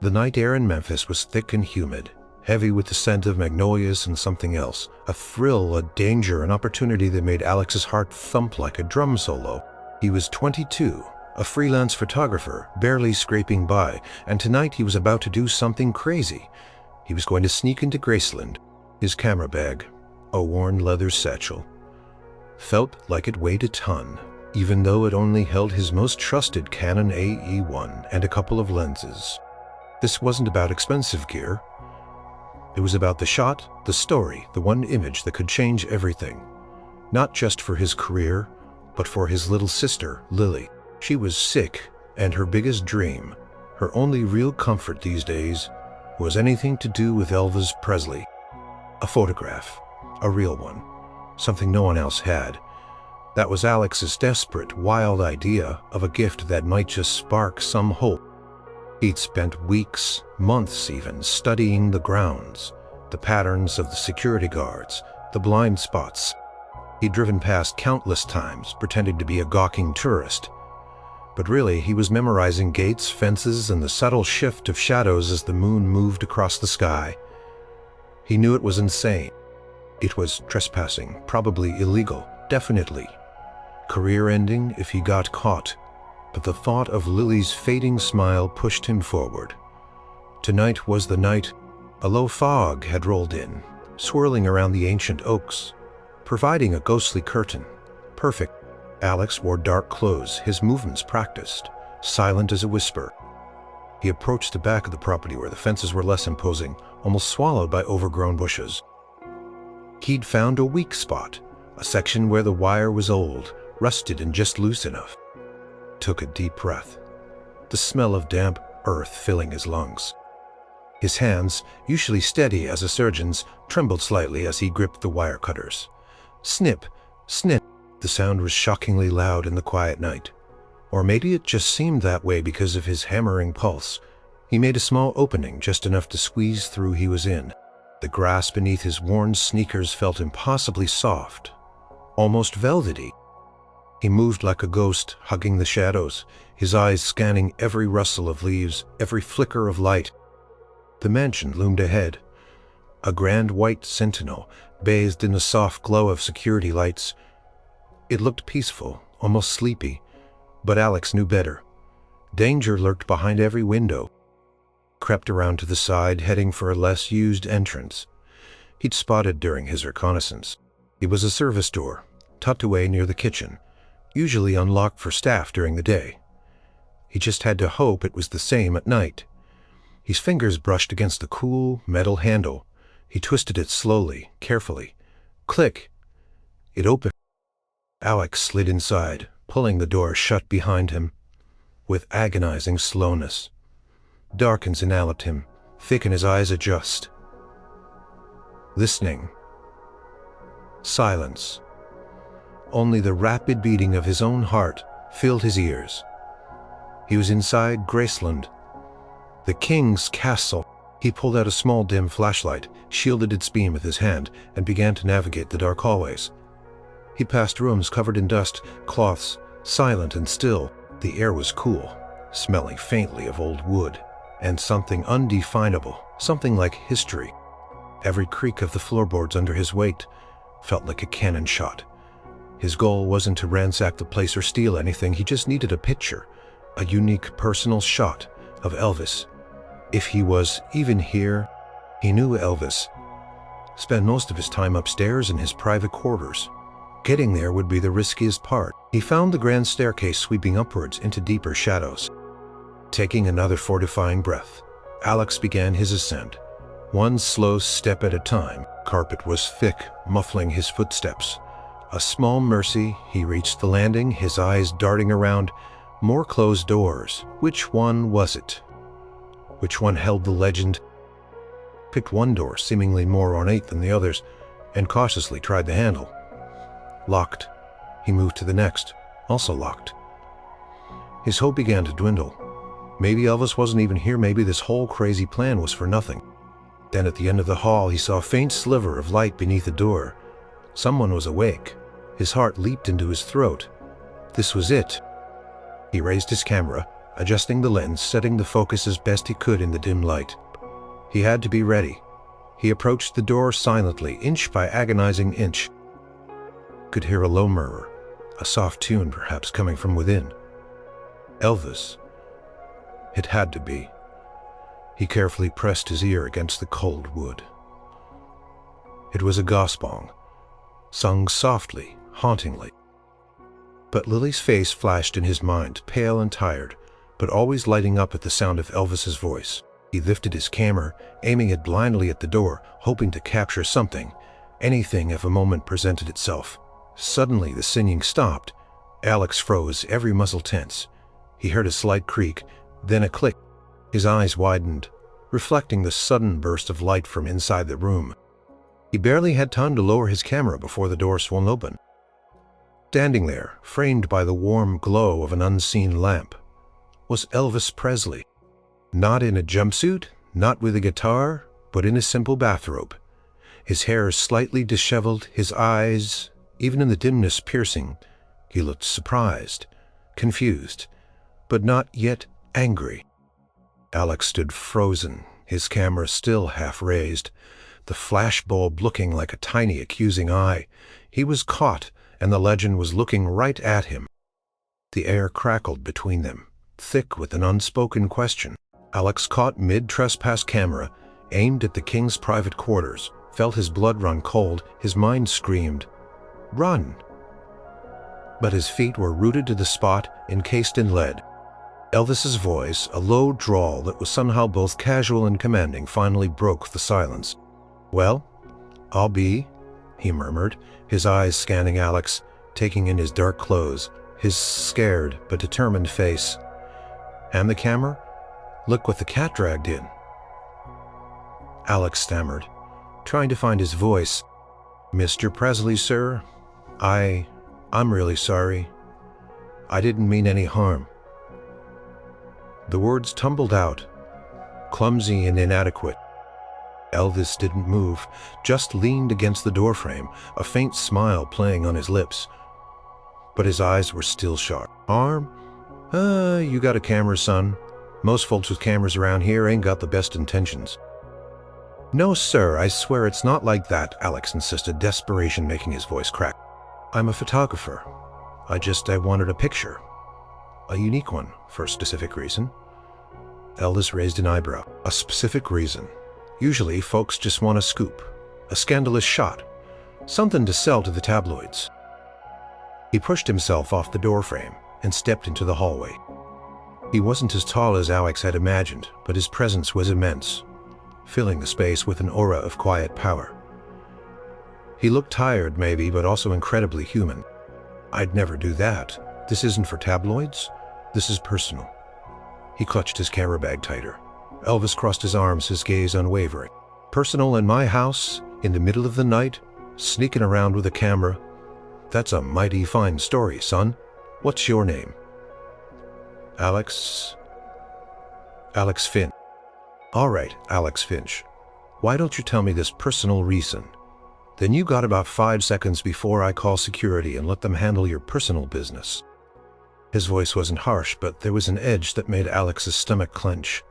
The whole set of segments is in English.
The night air in Memphis was thick and humid, heavy with the scent of magnolias and something else, a thrill, a danger, an opportunity that made Alex's heart thump like a drum solo. He was 22, a freelance photographer, barely scraping by, and tonight he was about to do something crazy. He was going to sneak into Graceland. His camera bag, a worn leather satchel, felt like it weighed a ton, even though it only held his most trusted Canon AE1 and a couple of lenses. This wasn't about expensive gear. It was about the shot, the story, the one image that could change everything. Not just for his career, but for his little sister, Lily. She was sick, and her biggest dream, her only real comfort these days, was anything to do with Elvis Presley. A photograph, a real one, something no one else had. That was Alex's desperate, wild idea of a gift that might just spark some hope. He'd spent weeks, months even, studying the grounds, the patterns of the security guards, the blind spots. He'd driven past countless times, pretending to be a gawking tourist. But really, he was memorizing gates, fences, and the subtle shift of shadows as the moon moved across the sky. He knew it was insane. It was trespassing, probably illegal, definitely. Career-ending if he got caught. But the thought of Lily's fading smile pushed him forward. Tonight was the night. A low fog had rolled in, swirling around the ancient oaks, providing a ghostly curtain. Perfect. Alex wore dark clothes, his movements practiced, silent as a whisper. He approached the back of the property where the fences were less imposing, almost swallowed by overgrown bushes. He'd found a weak spot, a section where the wire was old, rusted and just loose enough. Took a deep breath, the smell of damp earth filling his lungs. His hands, usually steady as a surgeon's, trembled slightly as he gripped the wire cutters. Snip, snip. The sound was shockingly loud in the quiet night. Or maybe it just seemed that way because of his hammering pulse. He made a small opening, just enough to squeeze through. He was in. The grass beneath his worn sneakers felt impossibly soft, almost velvety. He moved like a ghost, hugging the shadows, his eyes scanning every rustle of leaves, every flicker of light. The mansion loomed ahead, a grand white sentinel, bathed in the soft glow of security lights. It looked peaceful, almost sleepy, but Alex knew better. Danger lurked behind every window. Crept around to the side, heading for a less used entrance he'd spotted during his reconnaissance. It was a service door, tucked away near the kitchen, usually unlocked for staff during the day. He just had to hope it was the same at night. His fingers brushed against the cool, metal handle. He twisted it slowly, carefully. Click! It opened. Alex slid inside, pulling the door shut behind him. With agonizing slowness. Darkens enveloped him, thicken his eyes adjust. Listening. Silence. Only the rapid beating of his own heart filled his ears. He was inside Graceland, the king's castle. He pulled out a small dim flashlight, shielded its beam with his hand, and began to navigate the dark hallways. He passed rooms covered in dust, cloths, silent and still. The air was cool, smelling faintly of old wood, and something undefinable, something like history. Every creak of the floorboards under his weight felt like a cannon shot. His goal wasn't to ransack the place or steal anything, he just needed a picture, a unique personal shot of Elvis. If he was even here, he knew Elvis spent most of his time upstairs in his private quarters. Getting there would be the riskiest part. He found the grand staircase sweeping upwards into deeper shadows. Taking another fortifying breath, Alex began his ascent, one slow step at a time. Carpet was thick, muffling his footsteps. A small mercy, he reached the landing, his eyes darting around. More closed doors. Which one was it? Which one held the legend? Picked one door, seemingly more ornate than the others, and cautiously tried the handle. Locked. He moved to the next, also locked. His hope began to dwindle. Maybe Elvis wasn't even here, maybe this whole crazy plan was for nothing. Then at the end of the hall, he saw a faint sliver of light beneath the door. Someone was awake. His heart leaped into his throat. This was it. He raised his camera, adjusting the lens, setting the focus as best he could in the dim light. He had to be ready. He approached the door silently, inch by agonizing inch. Could hear a low murmur, a soft tune perhaps coming from within. Elvis. It had to be. He carefully pressed his ear against the cold wood. It was a gospel, sung softly, hauntingly. But Lily's face flashed in his mind, pale and tired, but always lighting up at the sound of Elvis's voice. He lifted his camera, aiming it blindly at the door, hoping to capture something, anything if a moment presented itself. Suddenly the singing stopped. Alex froze, every muscle tense. He heard a slight creak, then a click. His eyes widened, reflecting the sudden burst of light from inside the room. He barely had time to lower his camera before the door swung open. Standing there, framed by the warm glow of an unseen lamp, was Elvis Presley. Not in a jumpsuit, not with a guitar, but in a simple bathrobe. His hair slightly disheveled, his eyes, even in the dimness, piercing. He looked surprised, confused, but not yet angry. Alex stood frozen, his camera still half raised, the flashbulb looking like a tiny accusing eye. He was caught, and the legend was looking right at him. The air crackled between them, thick with an unspoken question. Alex caught mid-trespass camera, aimed at the king's private quarters, felt his blood run cold, his mind screamed, "Run!" But his feet were rooted to the spot, encased in lead. Elvis's voice, a low drawl that was somehow both casual and commanding, finally broke the silence. "Well, I'll be," he murmured, his eyes scanning Alex, taking in his dark clothes, his scared but determined face. "And the camera? Look what the cat dragged in." Alex stammered, trying to find his voice. "Mr. Presley, sir, I'm really sorry. I didn't mean any harm." The words tumbled out, clumsy and inadequate. Elvis didn't move, just leaned against the doorframe, a faint smile playing on his lips. But his eyes were still sharp. "Harm? You got a camera, son. Most folks with cameras around here ain't got the best intentions." "No, sir, I swear it's not like that," Alex insisted, desperation making his voice crack. "I'm a photographer. I wanted a picture. A unique one, for a specific reason." Elvis raised an eyebrow. "A specific reason? Usually, folks just want a scoop, a scandalous shot, something to sell to the tabloids." He pushed himself off the doorframe and stepped into the hallway. He wasn't as tall as Alex had imagined, but his presence was immense, filling the space with an aura of quiet power. He looked tired, maybe, but also incredibly human. "I'd never do that. This isn't for tabloids. This is personal." He clutched his camera bag tighter. Elvis crossed his arms, his gaze unwavering. "Personal in my house, in the middle of the night, sneaking around with a camera. That's a mighty fine story, son. What's your name?" Alex Finch." "All right, Alex Finch. Why don't you tell me this personal reason? Then you got about 5 seconds before I call security and let them handle your personal business." His voice wasn't harsh, but there was an edge that made Alex's stomach clench.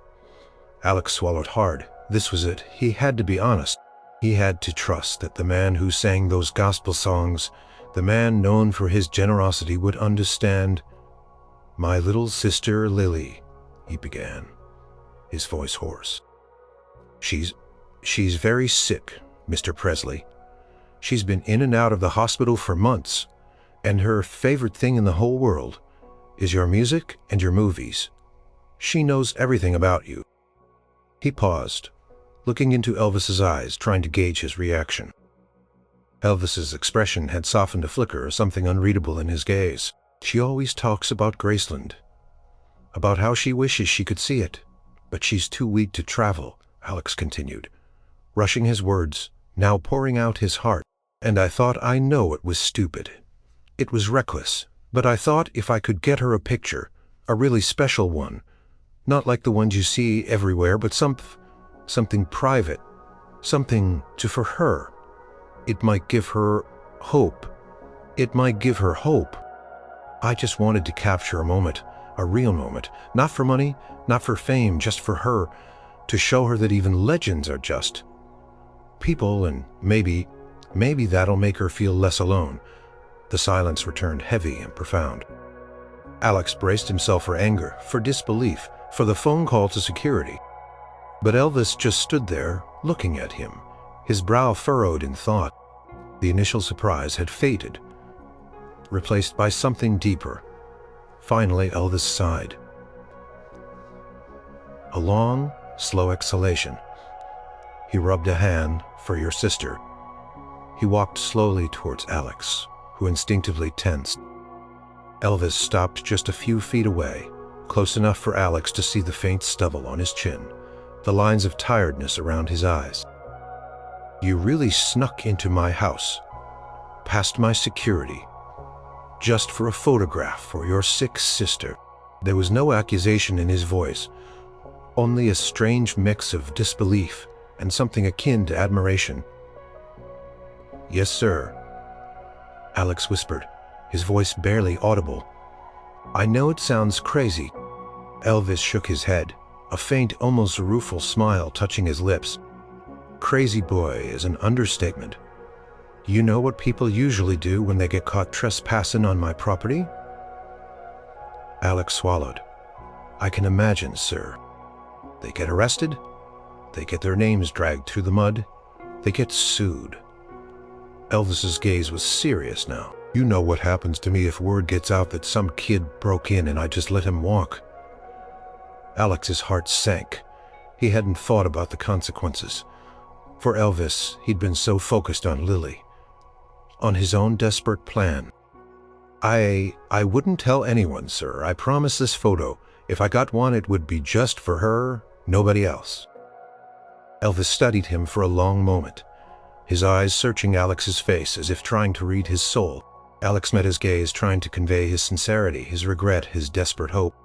Alex swallowed hard. This was it. He had to be honest. He had to trust that the man who sang those gospel songs, the man known for his generosity, would understand. "My little sister Lily," he began, his voice hoarse. She's very sick, Mr. Presley. She's been in and out of the hospital for months, and her favorite thing in the whole world is your music and your movies. She knows everything about you." He paused, looking into Elvis's eyes, trying to gauge his reaction. Elvis's expression had softened a flicker, something unreadable in his gaze. "She always talks about Graceland, about how she wishes she could see it, but she's too weak to travel," Alex continued, rushing his words, now pouring out his heart. "And I thought, I know it was stupid. It was reckless, but I thought if I could get her a picture, a really special one, not like the ones you see everywhere, but something private, something for her. It might give her hope. I just wanted to capture a moment, A real moment, not for money, not for fame, just for her, to show her that even legends are just people, and maybe that'll make her feel less alone. The silence returned heavy and profound. Alex braced himself for anger, for disbelief, for the phone call to security. But Elvis just stood there, looking at him, his brow furrowed in thought. The initial surprise had faded, replaced by something deeper. Finally, Elvis sighed. A long, slow exhalation. He rubbed a hand. For your sister. He walked slowly towards Alex, who instinctively tensed. Elvis stopped just a few feet away, close enough for Alex to see the faint stubble on his chin, the lines of tiredness around his eyes. You really snuck into my house, past my security, just for a photograph for your sick sister. There was no accusation in his voice, only a strange mix of disbelief and something akin to admiration. Yes, sir, Alex whispered, his voice barely audible. I know it sounds crazy. Elvis shook his head, a faint, almost rueful smile touching his lips. Crazy boy is an understatement. You know what people usually do when they get caught trespassing on my property? Alex swallowed. I can imagine, sir. They get arrested. They get their names dragged through the mud. They get sued. Elvis's gaze was serious now. You know what happens to me if word gets out that some kid broke in and I just let him walk. Alex's heart sank. He hadn't thought about the consequences. For Elvis, he'd been so focused on Lily, on his own desperate plan. I wouldn't tell anyone, sir. I promise this photo. If I got one, it would be just for her, nobody else. Elvis studied him for a long moment, his eyes searching Alex's face as if trying to read his soul. Alex met his gaze, trying to convey his sincerity, his regret, his desperate hope.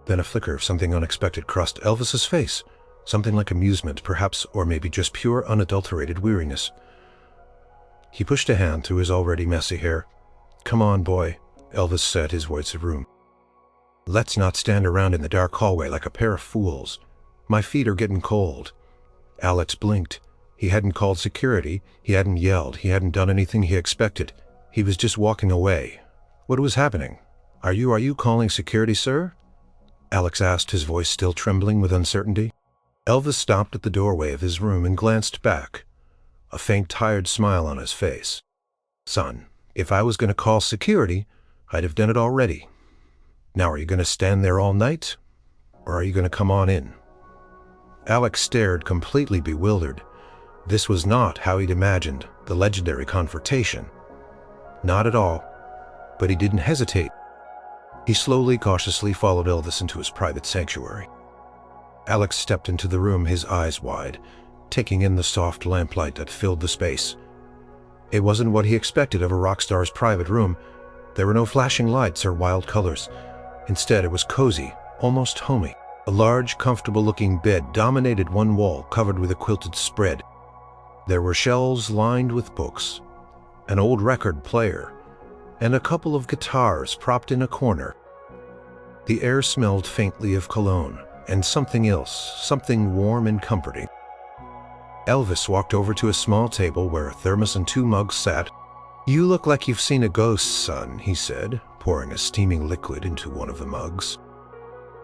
Then a flicker of something unexpected crossed Elvis's face, something like amusement, perhaps, or maybe just pure, unadulterated weariness. He pushed a hand through his already messy hair. Come on, boy, Elvis said, his voice a room. Let's not stand around in the dark hallway like a pair of fools. My feet are getting cold. Alex blinked. He hadn't called security. He hadn't yelled. He hadn't done anything he expected. He was just walking away. What was happening? Are you calling security, sir? Alex asked, his voice still trembling with uncertainty. Elvis stopped at the doorway of his room and glanced back, a faint, tired smile on his face. Son, if I was going to call security, I'd have done it already. Now, are you going to stand there all night, or are you going to come on in? Alex stared, completely bewildered. This was not how he'd imagined the legendary confrontation. Not at all. But he didn't hesitate. He slowly, cautiously followed Elvis into his private sanctuary. Alex stepped into the room, his eyes wide, taking in the soft lamplight that filled the space. It wasn't what he expected of a rock star's private room. There were no flashing lights or wild colors. Instead, it was cozy, almost homey. A large, comfortable-looking bed dominated one wall, covered with a quilted spread. There were shelves lined with books, an old record player, and a couple of guitars propped in a corner. The air smelled faintly of cologne, and something else, something warm and comforting. Elvis walked over to a small table where a thermos and 2 mugs sat. You look like you've seen a ghost, son, he said, pouring a steaming liquid into one of the mugs.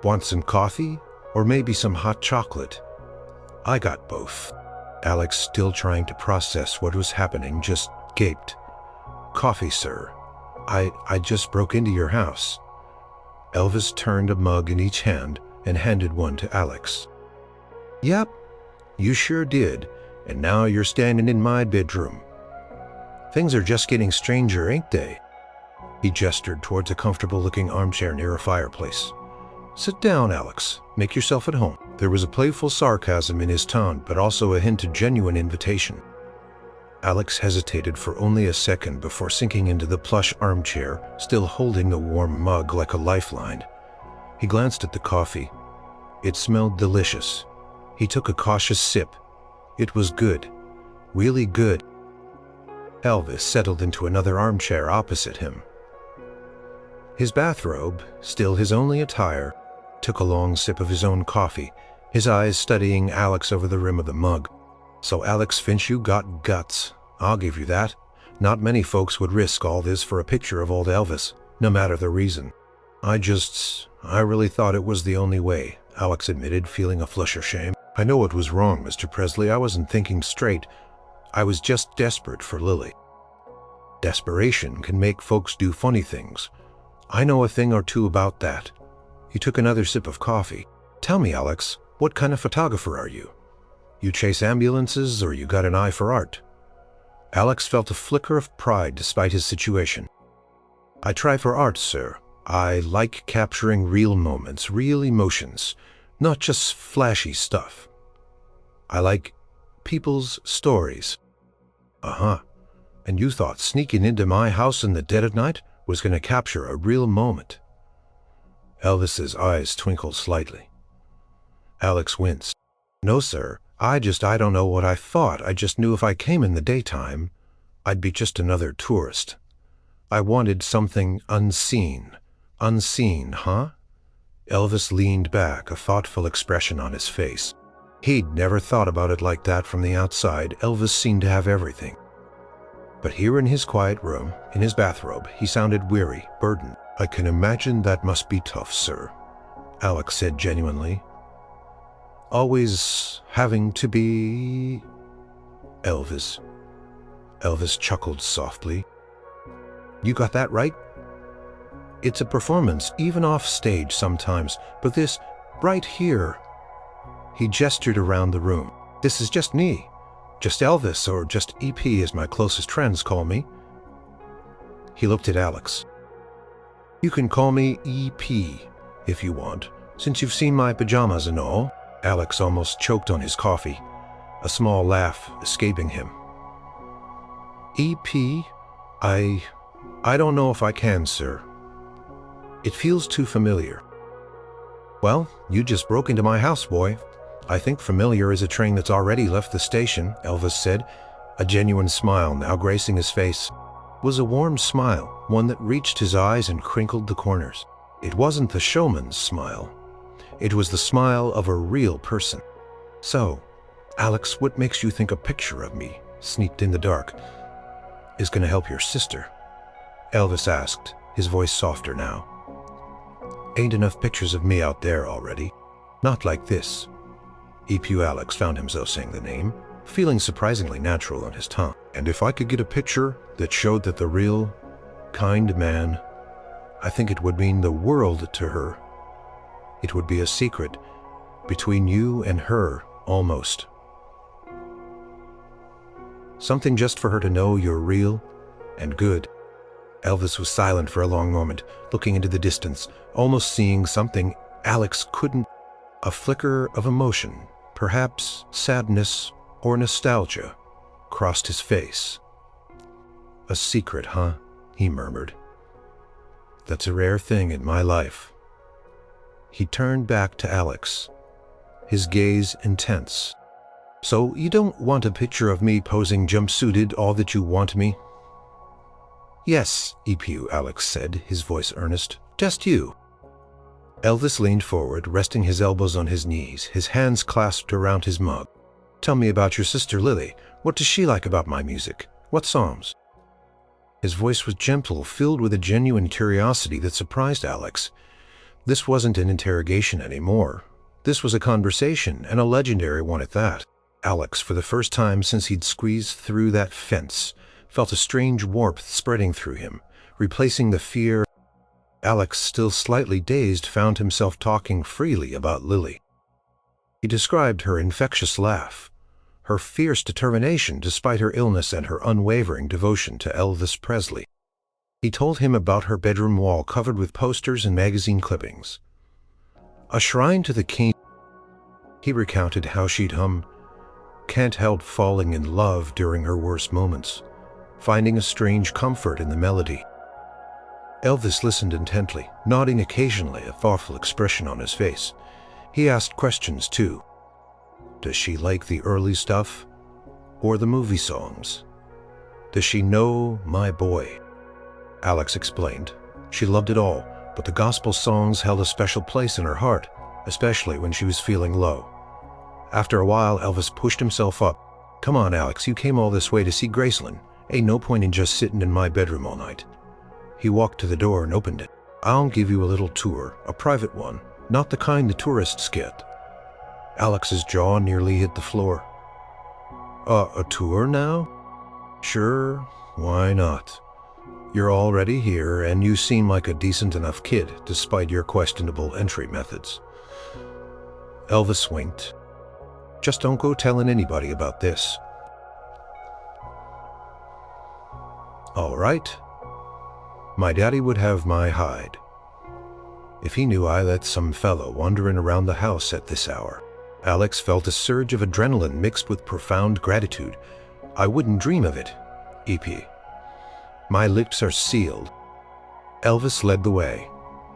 Want some coffee, or maybe some hot chocolate? I got both. Alex, still trying to process what was happening, just gaped. Coffee, sir. I just broke into your house. Elvis turned a mug in each hand and handed one to Alex. Yep, you sure did, and now you're standing in my bedroom. Things are just getting stranger, ain't they? He gestured towards a comfortable-looking armchair near a fireplace. Sit down, Alex. Make yourself at home. There was a playful sarcasm in his tone, but also a hint of genuine invitation. Alex hesitated for only a second before sinking into the plush armchair, still holding the warm mug like a lifeline. He glanced at the coffee. It smelled delicious. He took a cautious sip. It was good. Really good. Elvis settled into another armchair opposite him. His bathrobe, still his only attire, took a long sip of his own coffee, his eyes studying Alex over the rim of the mug. So Alex Finch, you got guts. I'll give you that. Not many folks would risk all this for a picture of old Elvis, no matter the reason. I really thought it was the only way, Alex admitted, feeling a flush of shame. I know it was wrong, Mr. Presley. I wasn't thinking straight. I was just desperate for Lily. Desperation can make folks do funny things. I know a thing or two about that. He took another sip of coffee. Tell me, Alex, what kind of photographer are you? You chase ambulances or you got an eye for art? Alex felt a flicker of pride despite his situation. I try for art, sir. I like capturing real moments, real emotions, not just flashy stuff. I like people's stories. Uh-huh. And you thought sneaking into my house in the dead of night was going to capture a real moment? Elvis's eyes twinkled slightly. Alex winced. No, sir. I don't know what I thought. I just knew if I came in the daytime, I'd be just another tourist. I wanted something unseen. Unseen, huh? Elvis leaned back, a thoughtful expression on his face. He'd never thought about it like that from the outside. Elvis seemed to have everything. But here in his quiet room, in his bathrobe, he sounded weary, burdened. I can imagine that must be tough, sir, Alex said genuinely. Always having to be... Elvis chuckled softly. You got that right? It's a performance, even off stage sometimes, but this, right here... He gestured around the room. This is just me. Just Elvis, or just EP as my closest friends call me. He looked at Alex. You can call me EP if you want, since you've seen my pajamas and all. Alex almost choked on his coffee, a small laugh escaping him. EP? I don't know if I can, sir. It feels too familiar. Well, you just broke into my house, boy. I think familiar is a train that's already left the station, Elvis said, a genuine smile now gracing his face. It was a warm smile, one that reached his eyes and crinkled the corners. It wasn't the showman's smile. It was the smile of a real person. So, Alex, what makes you think a picture of me, sneaked in the dark, is going to help your sister? Elvis asked, his voice softer now. Ain't enough pictures of me out there already. Not like this. E.P. Alex found himself saying the name, feeling surprisingly natural on his tongue. And if I could get a picture that showed that the real, kind man, I think it would mean the world to her. It would be a secret between you and her, almost. Something just for her to know you're real and good. Elvis was silent for a long moment, looking into the distance, almost seeing something Alex couldn't. A flicker of emotion, perhaps sadness or nostalgia, crossed his face. A secret, huh? He murmured. That's a rare thing in my life. He turned back to Alex, his gaze intense. So you don't want a picture of me posing jumpsuited all that you want me? Yes, EPU, Alex said, his voice earnest. Just you. Elvis leaned forward, resting his elbows on his knees, his hands clasped around his mug. Tell me about your sister Lily. What does she like about my music? What songs? His voice was gentle, filled with a genuine curiosity that surprised Alex. This wasn't an interrogation anymore. This was a conversation, and a legendary one at that. Alex, for the first time since he'd squeezed through that fence, felt a strange warmth spreading through him, replacing the fear. Alex, still slightly dazed, found himself talking freely about Lily. He described her infectious laugh, her fierce determination despite her illness, and her unwavering devotion to Elvis Presley. He told him about her bedroom wall covered with posters and magazine clippings. A shrine to the king. He recounted how she'd hum "Can't Help Falling in Love" during her worst moments, finding a strange comfort in the melody. Elvis listened intently, nodding occasionally, a thoughtful expression on his face. He asked questions too. Does she like the early stuff? Or the movie songs? Does she know my boy? Alex explained, She loved it all, but the gospel songs held a special place in her heart, especially when she was feeling low. After a while, Elvis pushed himself up. "Come on, Alex, you came all this way to see Graceland. Ain't no point in just sitting in my bedroom all night." He walked to the door and opened it. "I'll give you a little tour, a private one, not the kind the tourists get." Alex's jaw nearly hit the floor. A tour now? Sure, why not? You're already here, and you seem like a decent enough kid, despite your questionable entry methods." Elvis winked. "Just don't go telling anybody about this." "All right. My daddy would have my hide. If he knew I let some fellow wandering around the house at this hour." Alex felt a surge of adrenaline mixed with profound gratitude. "I wouldn't dream of it, EP. My lips are sealed." Elvis led the way,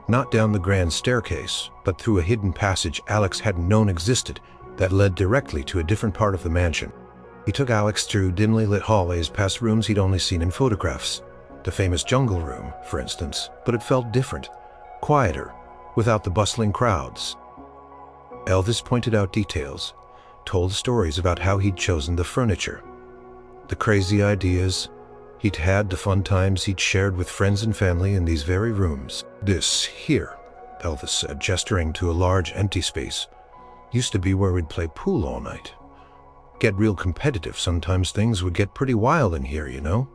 not down the grand staircase, but through a hidden passage Alex hadn't known existed that led directly to a different part of the mansion. He took Alex through dimly lit hallways past rooms he'd only seen in photographs. The famous jungle room, for instance, but it felt different, quieter, without the bustling crowds. Elvis pointed out details, told stories about how he'd chosen the furniture, the crazy ideas he'd had, the fun times he'd shared with friends and family in these very rooms. "This here," Elvis said, gesturing to a large empty space, "used to be where we'd play pool all night. Get real competitive. Sometimes things would get pretty wild in here, you know."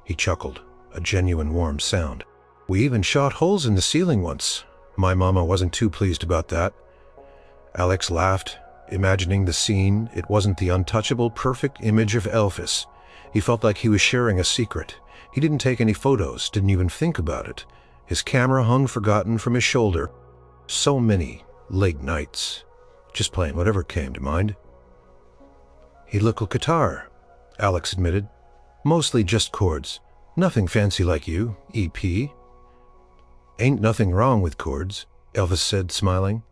He chuckled, a genuine warm sound. "We even shot holes in the ceiling once. My mama wasn't too pleased about that." Alex laughed, imagining the scene. It wasn't the untouchable, perfect image of Elvis. He felt like he was sharing a secret. He didn't take any photos, didn't even think about it. His camera hung forgotten from his shoulder. So many late nights, just playing whatever came to mind. "He looked like guitar," Alex admitted. "Mostly just chords. Nothing fancy like you, EP." "Ain't nothing wrong with chords," Elvis said, smiling.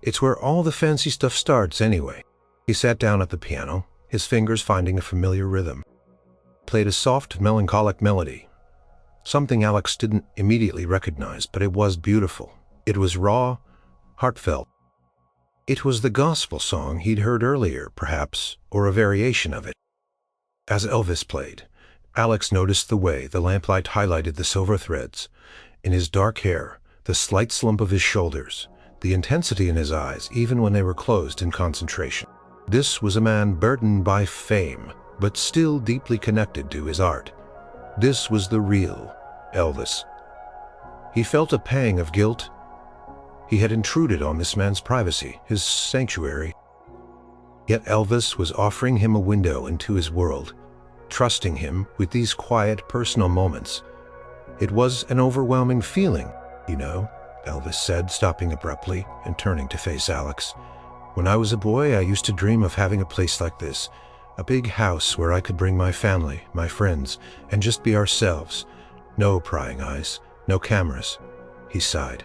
"It's where all the fancy stuff starts anyway." He sat down at the piano, his fingers finding a familiar rhythm. Played a soft, melancholic melody. Something Alex didn't immediately recognize, but it was beautiful. It was raw, heartfelt. It was the gospel song he'd heard earlier, perhaps, or a variation of it. As Elvis played, Alex noticed the way the lamplight highlighted the silver threads in his dark hair, the slight slump of his shoulders, the intensity in his eyes, even when they were closed in concentration. This was a man burdened by fame, but still deeply connected to his art. This was the real Elvis. He felt a pang of guilt. He had intruded on this man's privacy, his sanctuary. Yet Elvis was offering him a window into his world, trusting him with these quiet, personal moments. It was an overwhelming feeling, you know, Elvis said, stopping abruptly and turning to face Alex. "When I was a boy, I used to dream of having a place like this, a big house where I could bring my family, my friends, and just be ourselves. No prying eyes, no cameras." He sighed,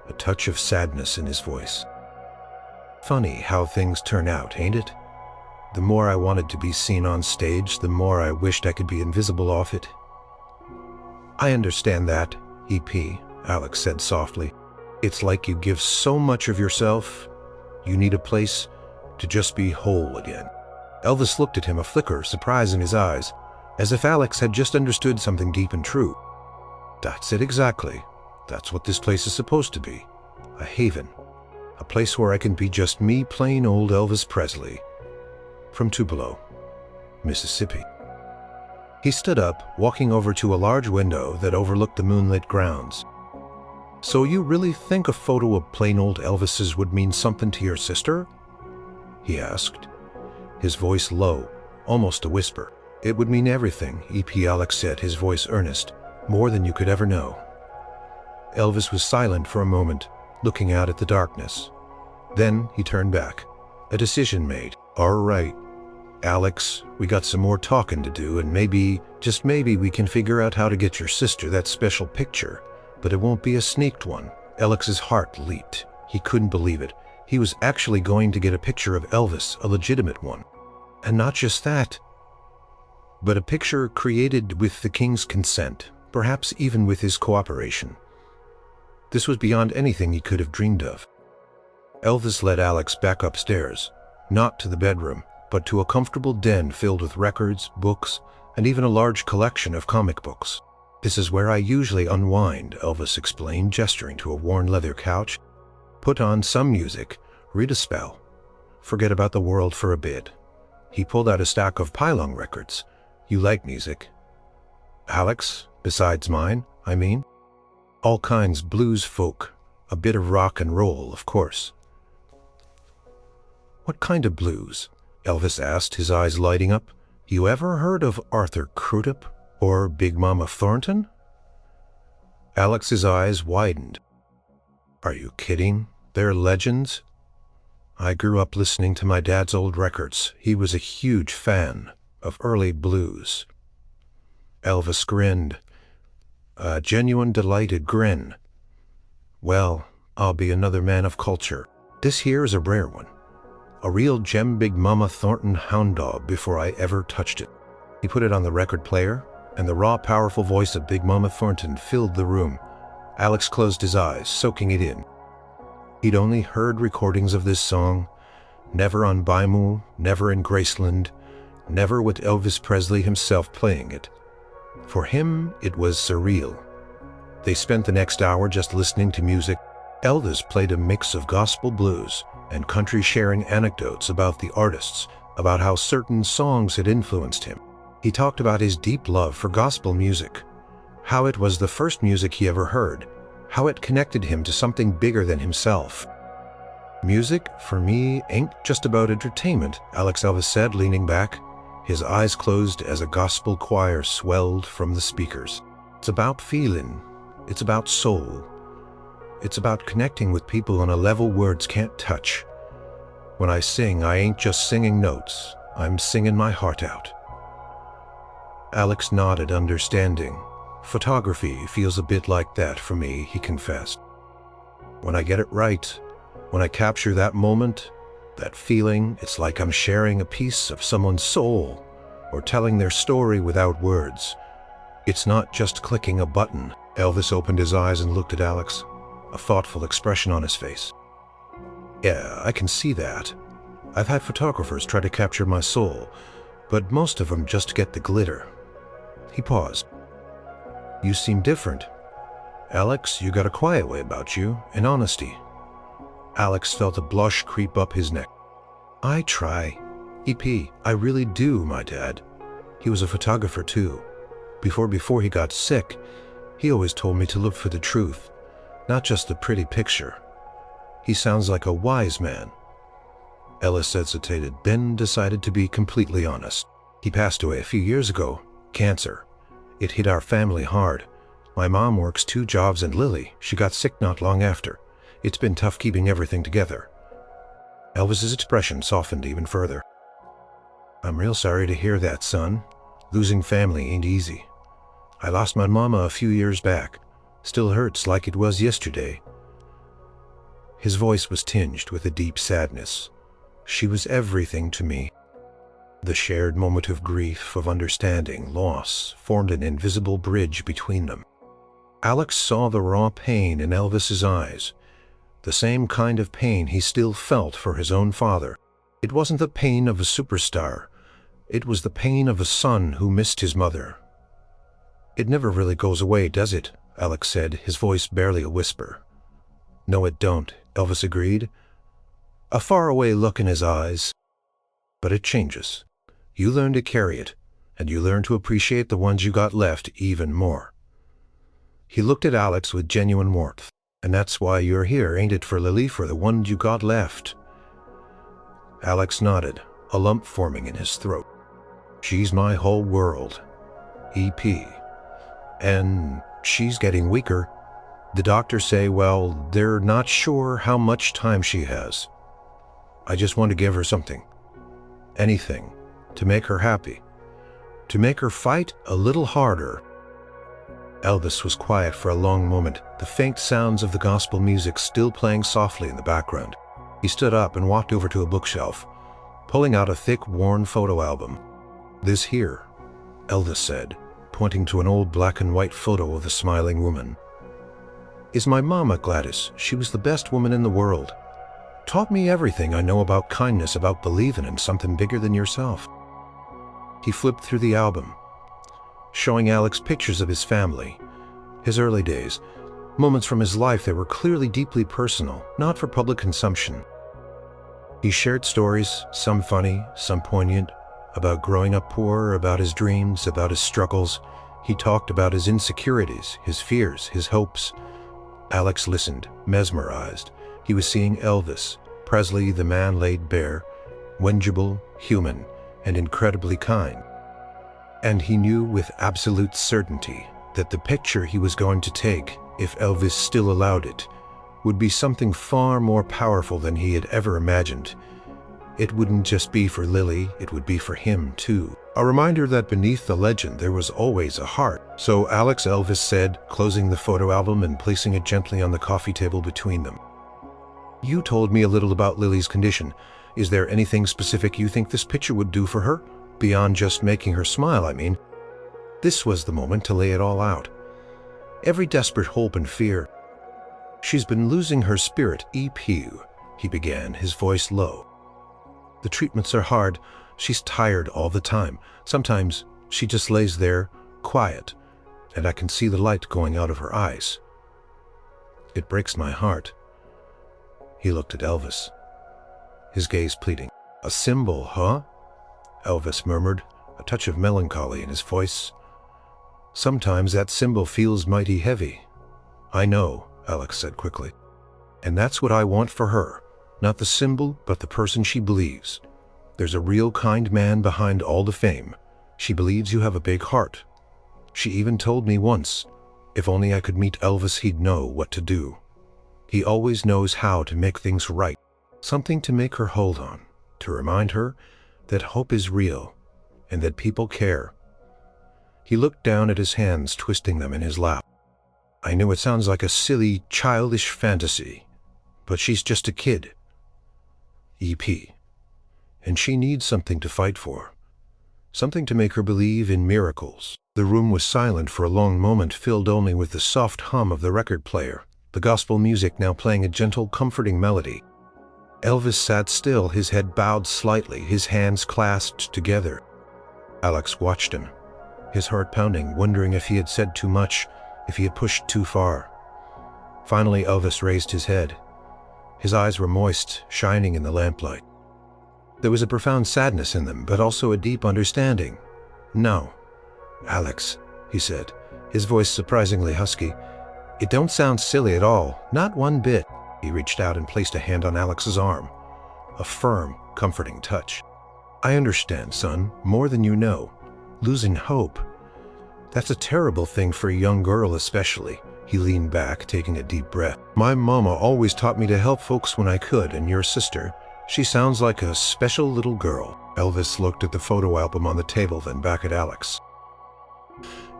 a touch of sadness in his voice. "Funny how things turn out, ain't it? The more I wanted to be seen on stage, the more I wished I could be invisible off it." "I understand that, EP," Alex said softly. "It's like you give so much of yourself, you need a place to just be whole again." Elvis looked at him, a flicker of surprise in his eyes, as if Alex had just understood something deep and true. "That's it exactly. That's what this place is supposed to be. A haven. A place where I can be just me, plain old Elvis Presley. From Tupelo, Mississippi." He stood up, walking over to a large window that overlooked the moonlit grounds. "So you really think a photo of plain old Elvis's would mean something to your sister?" he asked, his voice low, almost a whisper. "It would mean everything," EP Alex said, his voice earnest. "More than you could ever know." Elvis was silent for a moment, looking out at the darkness. Then he turned back, a decision made. "All right, Alex, we got some more talking to do, and maybe, just maybe, we can figure out how to get your sister that special picture. But it won't be a sneaked one." Alex's heart leaped. He couldn't believe it. He was actually going to get a picture of Elvis, a legitimate one. And not just that, but a picture created with the king's consent, perhaps even with his cooperation. This was beyond anything he could have dreamed of. Elvis led Alex back upstairs, not to the bedroom, but to a comfortable den filled with records, books, and even a large collection of comic books. "This is where I usually unwind," Elvis explained, gesturing to a worn leather couch. "Put on some music, read a spell, forget about the world for a bit." He pulled out a stack of pylon records. "You like music?" "Alex? Besides mine, I mean?" "All kinds, blues, folk, a bit of rock and roll, of course." "What kind of blues?" Elvis asked, his eyes lighting up. "You ever heard of Arthur Crudup or Big Mama Thornton?" Alex's eyes widened. "Are you kidding? They're legends." "I grew up listening to my dad's old records. He was a huge fan of early blues." Elvis grinned, a genuine delighted grin. "Well, I'll be another man of culture. This here is a rare one. A real gem Big Mama Thornton hound dog before I ever touched it." He put it on the record player, and the raw, powerful voice of Big Mama Thornton filled the room. Alex closed his eyes, soaking it in. He'd only heard recordings of this song, never on Baimu, never in Graceland, never with Elvis Presley himself playing it. For him, it was surreal. They spent the next hour just listening to music. Elvis played a mix of gospel blues and country, sharing anecdotes about the artists, about how certain songs had influenced him. He talked about his deep love for gospel music, how it was the first music he ever heard, how it connected him to something bigger than himself. "Music, for me, ain't just about entertainment," Elvis said, leaning back, his eyes closed as a gospel choir swelled from the speakers. "It's about feeling. It's about soul. It's about connecting with people on a level words can't touch. When I sing, I ain't just singing notes. I'm singing my heart out." Alex nodded, understanding. "Photography feels a bit like that for me," he confessed. "When I get it right, when I capture that moment, that feeling, it's like I'm sharing a piece of someone's soul or telling their story without words. It's not just clicking a button." Elvis opened his eyes and looked at Alex, a thoughtful expression on his face. "Yeah, I can see that. I've had photographers try to capture my soul, but most of them just get the glitter." He paused. "You seem different. Alex, you got a quiet way about you, and honesty." Alex felt a blush creep up his neck. "I try. EP, I really do, my dad. He was a photographer too. Before he got sick, he always told me to look for the truth, not just the pretty picture. He sounds like a wise man." Ellis hesitated, then decided to be completely honest. "He passed away a few years ago. Cancer. It hit our family hard. My mom works 2 jobs, and Lily, she got sick not long after. It's been tough keeping everything together." Elvis's expression softened even further. "I'm real sorry to hear that, son. Losing family ain't easy. I lost my mama a few years back. Still hurts like it was yesterday." His voice was tinged with a deep sadness. "She was everything to me." The shared moment of grief, of understanding, loss, formed an invisible bridge between them. Alex saw the raw pain in Elvis's eyes, the same kind of pain he still felt for his own father. It wasn't the pain of a superstar. It was the pain of a son who missed his mother. "It never really goes away, does it?" Alex said, his voice barely a whisper. "No, it don't," Elvis agreed, a faraway look in his eyes. "But it changes. You learn to carry it, and you learn to appreciate the ones you got left even more." He looked at Alex with genuine warmth. "And that's why you're here, ain't it, for Lily, for the ones you got left?" Alex nodded, a lump forming in his throat. "She's my whole world. EP. And she's getting weaker. The doctors say, well, they're not sure how much time she has. I just want to give her something. Anything. To make her happy. To make her fight a little harder." Elvis was quiet for a long moment, the faint sounds of the gospel music still playing softly in the background. He stood up and walked over to a bookshelf, pulling out a thick, worn photo album. "This here," Elvis said, pointing to an old black and white photo of a smiling woman. is my mama, Gladys. She was the best woman in the world. Taught me everything I know about kindness, about believing in something bigger than yourself." He flipped through the album, showing Alex pictures of his family, his early days, moments from his life that were clearly deeply personal, not for public consumption. He shared stories, some funny, some poignant, about growing up poor, about his dreams, about his struggles. He talked about his insecurities, his fears, his hopes. Alex listened, mesmerized. He was seeing Elvis Presley, the man laid bare, wengible, human, and incredibly kind. And he knew with absolute certainty that the picture he was going to take, if Elvis still allowed it, would be something far more powerful than he had ever imagined. It wouldn't just be for Lily, it would be for him too. A reminder that beneath the legend there was always a heart. "So Alex," Elvis said, closing the photo album and placing it gently on the coffee table between them. "You told me a little about Lily's condition. Is there anything specific you think this picture would do for her? Beyond just making her smile, I mean." This was the moment to lay it all out. Every desperate hope and fear. "She's been losing her spirit, EP," he began, his voice low. "The treatments are hard. She's tired all the time. Sometimes she just lays there, quiet, and I can see the light going out of her eyes. It breaks my heart." He looked at Elvis, his gaze pleading. "A symbol, huh?" Elvis murmured, a touch of melancholy in his voice. "Sometimes that symbol feels mighty heavy." "I know," Alex said quickly. "And that's what I want for her. Not the symbol, but the person she believes. There's a real kind man behind all the fame. She believes you have a big heart. She even told me once, if only I could meet Elvis, he'd know what to do. He always knows how to make things right. Something to make her hold on, to remind her that hope is real and that people care." He looked down at his hands, twisting them in his lap. "I know it sounds like a silly, childish fantasy, but she's just a kid, EP. And she needs something to fight for. Something to make her believe in miracles." The room was silent for a long moment, filled only with the soft hum of the record player, the gospel music now playing a gentle, comforting melody. Elvis sat still, his head bowed slightly, his hands clasped together. Alex watched him, his heart pounding, wondering if he had said too much, if he had pushed too far. Finally, Elvis raised his head. His eyes were moist, shining in the lamplight. There was a profound sadness in them, but also a deep understanding. "No, Alex," he said, his voice surprisingly husky. "It don't sound silly at all, not one bit." He reached out and placed a hand on Alex's arm, a firm, comforting touch. "I understand, son, more than you know. Losing hope. That's a terrible thing for a young girl especially." He leaned back, taking a deep breath. "My mama always taught me to help folks when I could, and your sister, she sounds like a special little girl." Elvis looked at the photo album on the table, then back at Alex.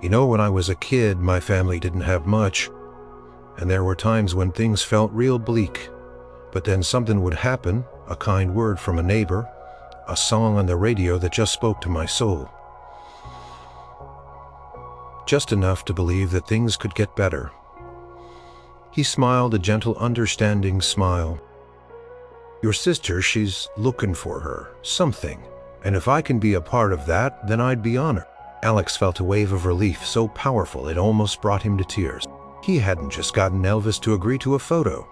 "You know, when I was a kid, my family didn't have much, and there were times when things felt real bleak. But then something would happen, a kind word from a neighbor, a song on the radio that just spoke to my soul. Just enough to believe that things could get better." He smiled, a gentle, understanding smile. "Your sister, she's looking for her, something, and if I can be a part of that, then I'd be honored." Alex felt a wave of relief so powerful it almost brought him to tears. He hadn't just gotten Elvis to agree to a photo.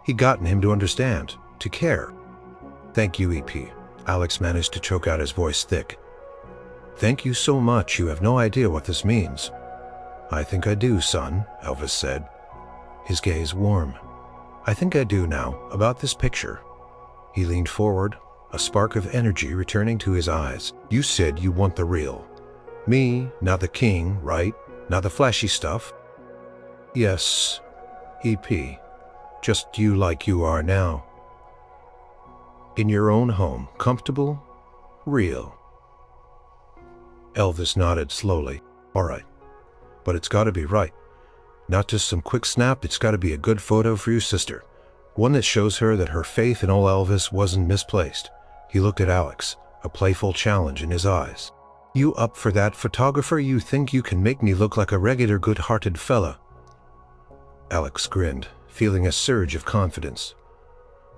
He'd gotten him to understand, to care. "Thank you, EP." Alex managed to choke out, his voice thick. "Thank you so much. You have no idea what this means." "I think I do, son," Elvis said, his gaze warm. "I think I do now, about this picture." He leaned forward, a spark of energy returning to his eyes. "You said you want the real. Me, not the king, right? Not the flashy stuff?" "Yes, EP. Just you like you are now. In your own home, comfortable, real." Elvis nodded slowly. "All right. But it's got to be right. Not just some quick snap, it's got to be a good photo for your sister. One that shows her that her faith in old Elvis wasn't misplaced." He looked at Alex, a playful challenge in his eyes. "You up for that, photographer? You think you can make me look like a regular good-hearted fella?" Alex grinned, feeling a surge of confidence.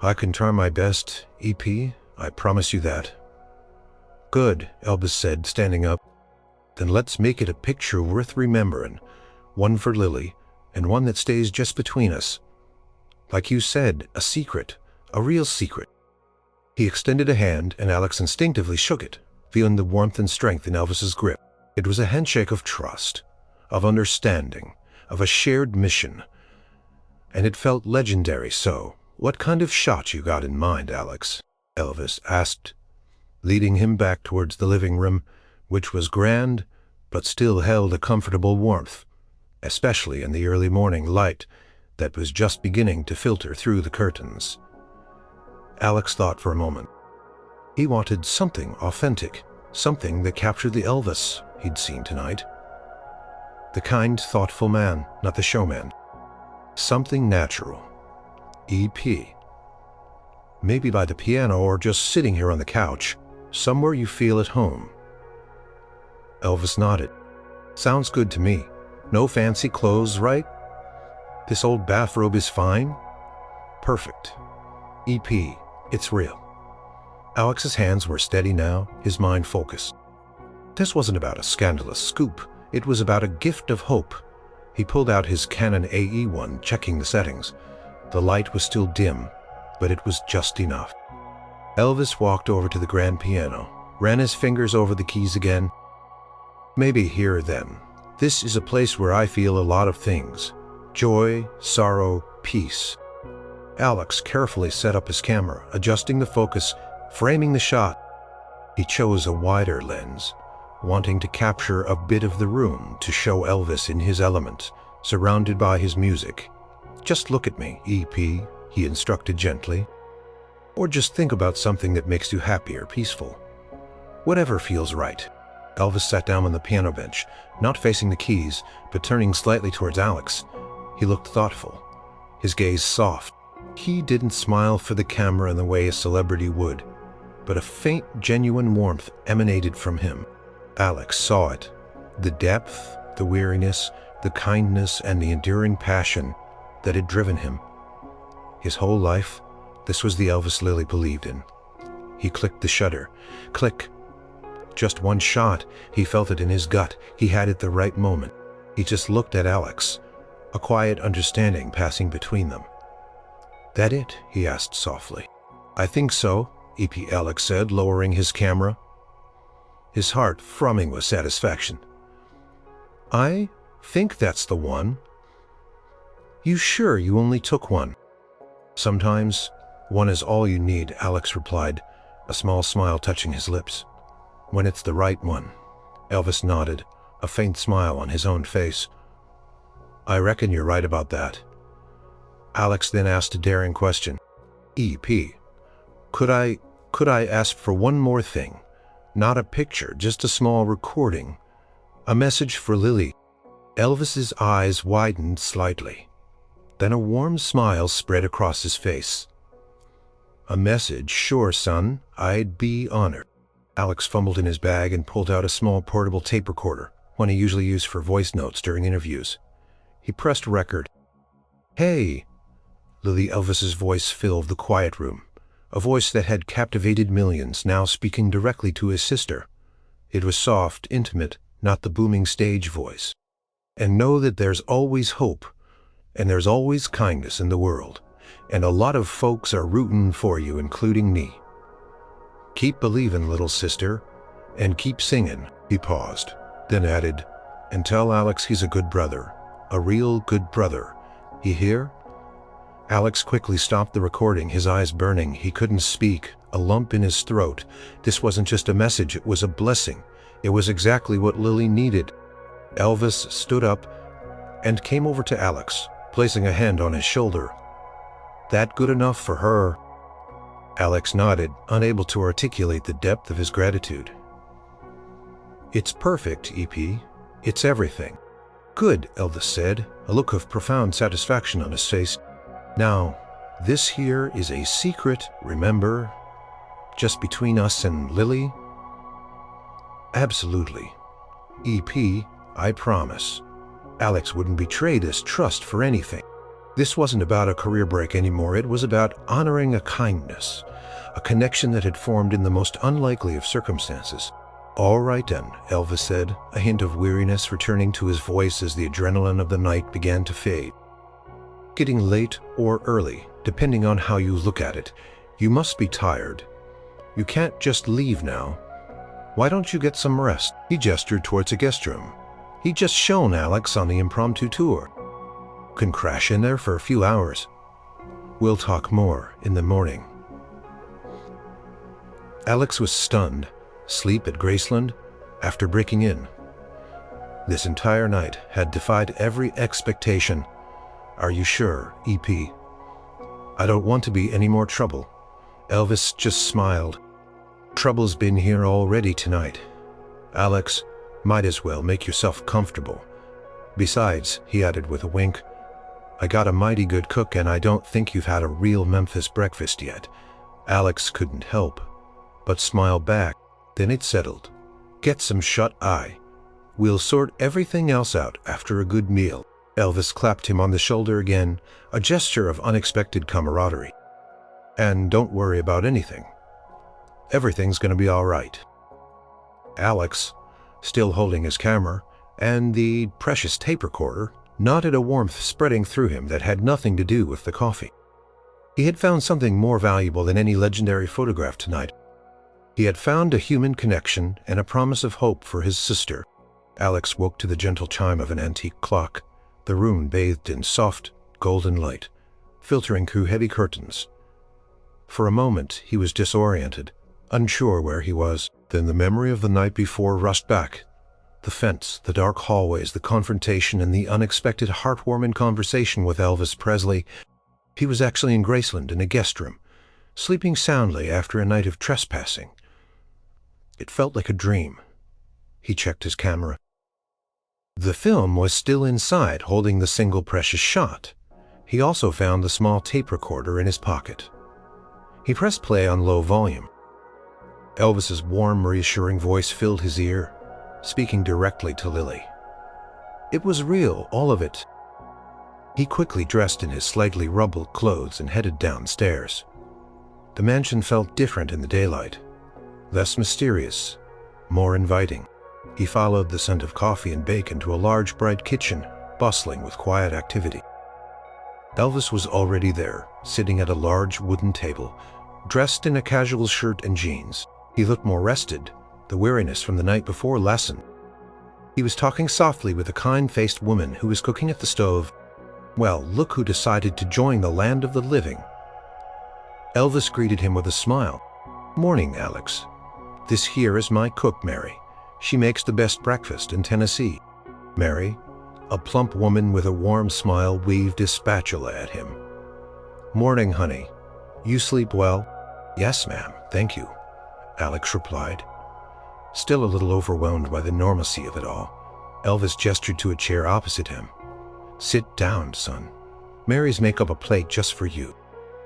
I can try my best, EP. I promise you that. Good, Elvis said, standing up. Then let's make it a picture worth remembering. One for Lily, and one that stays just between us. Like you said, a secret. A real secret. He extended a hand, and Alex instinctively shook it, feeling the warmth and strength in Elvis's grip. It was a handshake of trust, of understanding, of a shared mission. And it felt legendary, so, what kind of shot you got in mind, Alex? Elvis asked, leading him back towards the living room, which was grand, but still held a comfortable warmth, especially in the early morning light that was just beginning to filter through the curtains. Alex thought for a moment. He wanted something authentic, something that captured the Elvis he'd seen tonight. The kind, thoughtful man, not the showman. Something natural. EP. Maybe by the piano or just sitting here on the couch, somewhere you feel at home. Elvis nodded. Sounds good to me. No fancy clothes, right? This old bathrobe is fine? Perfect. EP, it's real. Alex's hands were steady now, his mind focused. This wasn't about a scandalous scoop. It was about a gift of hope. He pulled out his Canon AE1, checking the settings. The light was still dim, but it was just enough. Elvis walked over to the grand piano, ran his fingers over the keys again. Maybe here then. This is a place where I feel a lot of things. Joy, sorrow, peace. Alex carefully set up his camera, adjusting the focus, framing the shot. He chose a wider lens, wanting to capture a bit of the room to show Elvis in his element, surrounded by his music. Just look at me, EP, he instructed gently. Or just think about something that makes you happy or peaceful. Whatever feels right. Elvis sat down on the piano bench, not facing the keys, but turning slightly towards Alex. He looked thoughtful, his gaze soft. He didn't smile for the camera in the way a celebrity would, but a faint, genuine warmth emanated from him. Alex saw it. The depth, the weariness, the kindness, and the enduring passion that had driven him. His whole life, this was the Elvis Lily believed in. He clicked the shutter. Click. Just one shot. He felt it in his gut. He had it the right moment. He just looked at Alex, a quiet understanding passing between them. That it? He asked softly. I think so, EP Alex said, lowering his camera, his heart thrumming with satisfaction. I think that's the one. You sure you only took one? Sometimes one is all you need, Alex replied, a small smile touching his lips. When it's the right one. Elvis nodded, a faint smile on his own face. I reckon you're right about that. Alex then asked a daring question. EP, could I ask for one more thing? Not a picture, just a small recording. A message for Lily. Elvis's eyes widened slightly. Then a warm smile spread across his face. A message, sure, son. I'd be honored. Alex fumbled in his bag and pulled out a small portable tape recorder, one he usually used for voice notes during interviews. He pressed record. Hey! Lily Elvis's voice filled the quiet room, a voice that had captivated millions, now speaking directly to his sister. It was soft, intimate, not the booming stage voice. And know that there's always hope, and there's always kindness in the world, and a lot of folks are rooting for you, including me. Keep believing, little sister, and keep singing. He paused, then added, and tell Alex he's a good brother, a real good brother. You hear? Alex quickly stopped the recording, his eyes burning. He couldn't speak, a lump in his throat. This wasn't just a message, it was a blessing. It was exactly what Lily needed. Elvis stood up and came over to Alex, placing a hand on his shoulder. That good enough for her? Alex nodded, unable to articulate the depth of his gratitude. It's perfect, EP. It's everything. Good, Elvis said, a look of profound satisfaction on his face. Now, this here is a secret, remember? Just between us and Lily? Absolutely. EP, I promise. Alex wouldn't betray this trust for anything. This wasn't about a career break anymore. It was about honoring a kindness, a connection that had formed in the most unlikely of circumstances. "All right then," Elvis said, a hint of weariness returning to his voice as the adrenaline of the night began to fade. "Getting late or early, depending on how you look at it. You must be tired. You can't just leave now. Why don't you get some rest?" He gestured towards a guest room. He'd just shown Alex on the impromptu tour. "Can crash in there for a few hours. We'll talk more in the morning." Alex was stunned. Sleep at Graceland after breaking in. This entire night had defied every expectation. "Are you sure, EP? I don't want to be any more trouble." Elvis just smiled. "Trouble's been here already tonight. Alex, might as well make yourself comfortable. Besides," he added with a wink, "I got a mighty good cook and I don't think you've had a real Memphis breakfast yet." Alex couldn't help but smile back. Then it settled. "Get some shut-eye. We'll sort everything else out after a good meal." Elvis clapped him on the shoulder again, a gesture of unexpected camaraderie. "And don't worry about anything. Everything's gonna be all right." Alex, still holding his camera and the precious tape recorder, nodded, a warmth spreading through him that had nothing to do with the coffee. He had found something more valuable than any legendary photograph tonight. He had found a human connection and a promise of hope for his sister. Alex woke to the gentle chime of an antique clock, the room bathed in soft, golden light, filtering through heavy curtains. For a moment, he was disoriented, unsure where he was. Then the memory of the night before rushed back. The fence, the dark hallways, the confrontation, and the unexpected heartwarming conversation with Elvis Presley. He was actually in Graceland in a guest room, sleeping soundly after a night of trespassing. It felt like a dream. He checked his camera. The film was still inside, holding the single precious shot. He also found the small tape recorder in his pocket. He pressed play on low volume. Elvis's warm, reassuring voice filled his ear, speaking directly to Lily. It was real, all of it. He quickly dressed in his slightly rumpled clothes and headed downstairs. The mansion felt different in the daylight, less mysterious, more inviting. He followed the scent of coffee and bacon to a large, bright kitchen, bustling with quiet activity. Elvis was already there, sitting at a large wooden table, dressed in a casual shirt and jeans. He looked more rested, the weariness from the night before lessened. He was talking softly with a kind-faced woman who was cooking at the stove. Well, look who decided to join the land of the living. Elvis greeted him with a smile. "Morning, Alex. This here is my cook, Mary. She makes the best breakfast in Tennessee." Mary, a plump woman with a warm smile, waved a spatula at him. "Morning, honey. You sleep well?" "Yes, ma'am, thank you," Alex replied. Still a little overwhelmed by the normalcy of it all, Elvis gestured to a chair opposite him. "Sit down, son. Mary's make up a plate just for you."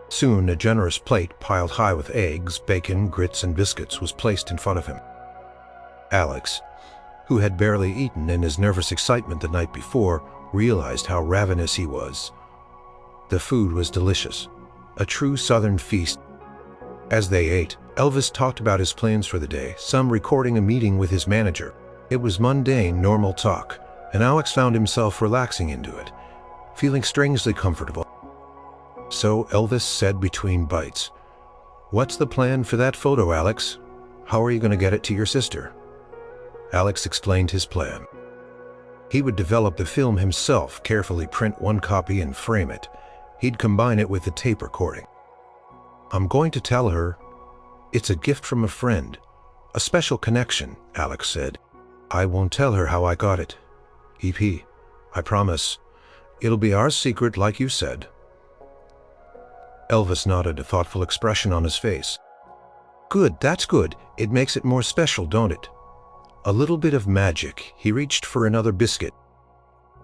Soon, a generous plate piled high with eggs, bacon, grits, and biscuits was placed in front of him. Alex, who had barely eaten in his nervous excitement the night before, realized how ravenous he was. The food was delicious, a true Southern feast. As they ate, Elvis talked about his plans for the day, some recording a meeting with his manager. It was mundane, normal talk, and Alex found himself relaxing into it, feeling strangely comfortable. So Elvis said between bites, "What's the plan for that photo, Alex? How are you going to get it to your sister?" Alex explained his plan. He would develop the film himself, carefully print one copy and frame it. He'd combine it with the tape recording. "I'm going to tell her it's a gift from a friend, a special connection," Alex said. "I won't tell her how I got it. EP, I promise. It'll be our secret like you said." Elvis nodded, a thoughtful expression on his face. "Good, that's good. It makes it more special, don't it?" A little bit of magic. He reached for another biscuit.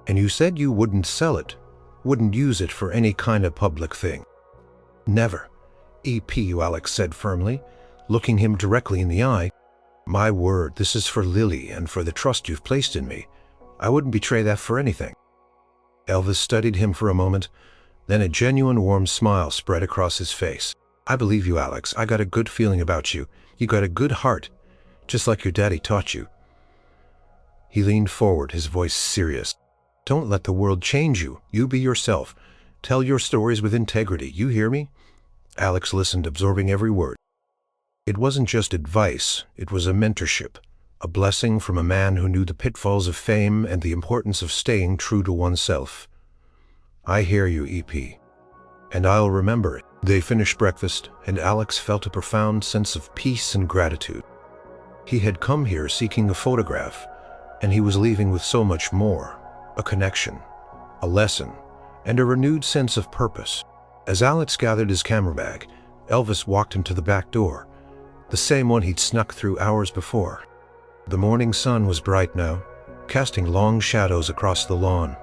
"And you said you wouldn't sell it, wouldn't use it for any kind of public thing?" "Never, EP," Alex said firmly, looking him directly in the eye. "My word, this is for Lily and for the trust you've placed in me. I wouldn't betray that for anything." Elvis studied him for a moment, Then a genuine warm smile spread across his face. "I believe you, Alex. I got a good feeling about you. You got a good heart, just like your daddy taught you." He leaned forward, his voice serious. "Don't let the world change you. You be yourself. Tell your stories with integrity. You hear me?" Alex listened, absorbing every word. It wasn't just advice, it was a mentorship, a blessing from a man who knew the pitfalls of fame and the importance of staying true to oneself. "I hear you, EP. And I'll remember it." They finished breakfast, and Alex felt a profound sense of peace and gratitude. He had come here seeking a photograph, and he was leaving with so much more: a connection, a lesson, and a renewed sense of purpose. As Alex gathered his camera bag, Elvis walked him to the back door, the same one he'd snuck through hours before. The morning sun was bright now, casting long shadows across the lawn.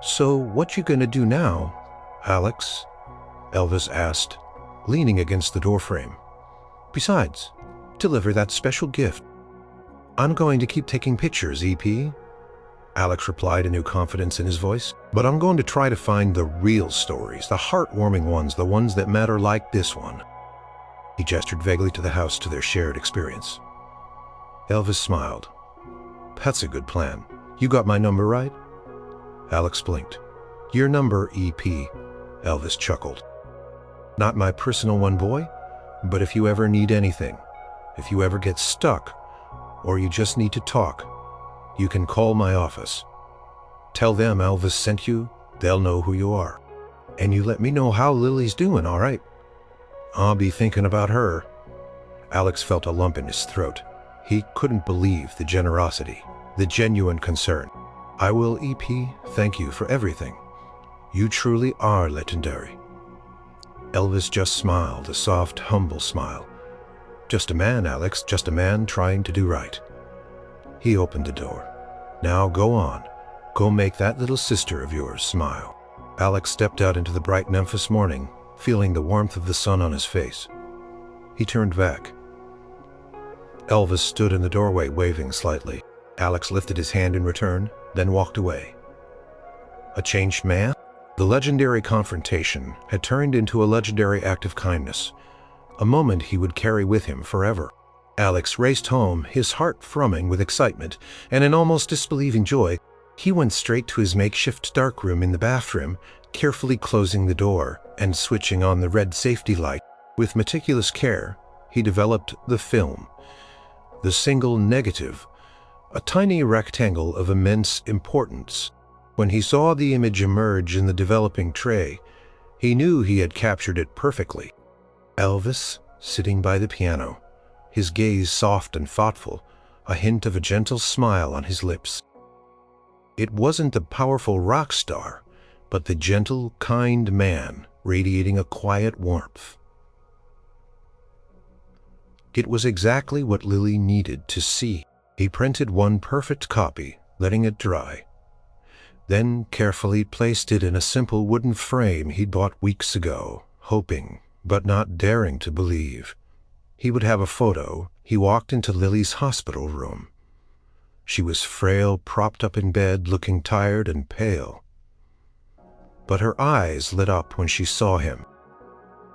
"So what you gonna do now, Alex?" Elvis asked, leaning against the doorframe. "Besides, deliver that special gift." "I'm going to keep taking pictures, EP," Alex replied, a new confidence in his voice. "But I'm going to try to find the real stories, the heartwarming ones, the ones that matter, like this one." He gestured vaguely to the house, to their shared experience. Elvis smiled. "That's a good plan. You got my number right?" Alex blinked. "Your number, EP," Elvis chuckled. "Not my personal one, boy, but if you ever need anything, if you ever get stuck, or you just need to talk, you can call my office. Tell them Elvis sent you, they'll know who you are. And you let me know how Lily's doing, all right? I'll be thinking about her." Alex felt a lump in his throat. He couldn't believe the generosity, the genuine concern. "I will, EP. Thank you for everything. You truly are legendary." Elvis just smiled, a soft, humble smile. "Just a man, Alex, just a man trying to do right." He opened the door. "Now go on. Go make that little sister of yours smile." Alex stepped out into the bright Memphis morning, feeling the warmth of the sun on his face. He turned back. Elvis stood in the doorway, waving slightly. Alex lifted his hand in return, then walked away. A changed man? The legendary confrontation had turned into a legendary act of kindness, a moment he would carry with him forever. Alex raced home, his heart thrumming with excitement and an almost disbelieving joy. He went straight to his makeshift darkroom in the bathroom, carefully closing the door and switching on the red safety light. With meticulous care, he developed the film, the single negative, a tiny rectangle of immense importance. When he saw the image emerge in the developing tray, he knew he had captured it perfectly. Elvis, sitting by the piano, his gaze soft and thoughtful, a hint of a gentle smile on his lips. It wasn't the powerful rock star, but the gentle, kind man radiating a quiet warmth. It was exactly what Lily needed to see. He printed one perfect copy, letting it dry, then carefully placed it in a simple wooden frame he'd bought weeks ago, hoping, but not daring to believe, he would have a photo. He walked into Lily's hospital room. She was frail, propped up in bed, looking tired and pale. But her eyes lit up when she saw him.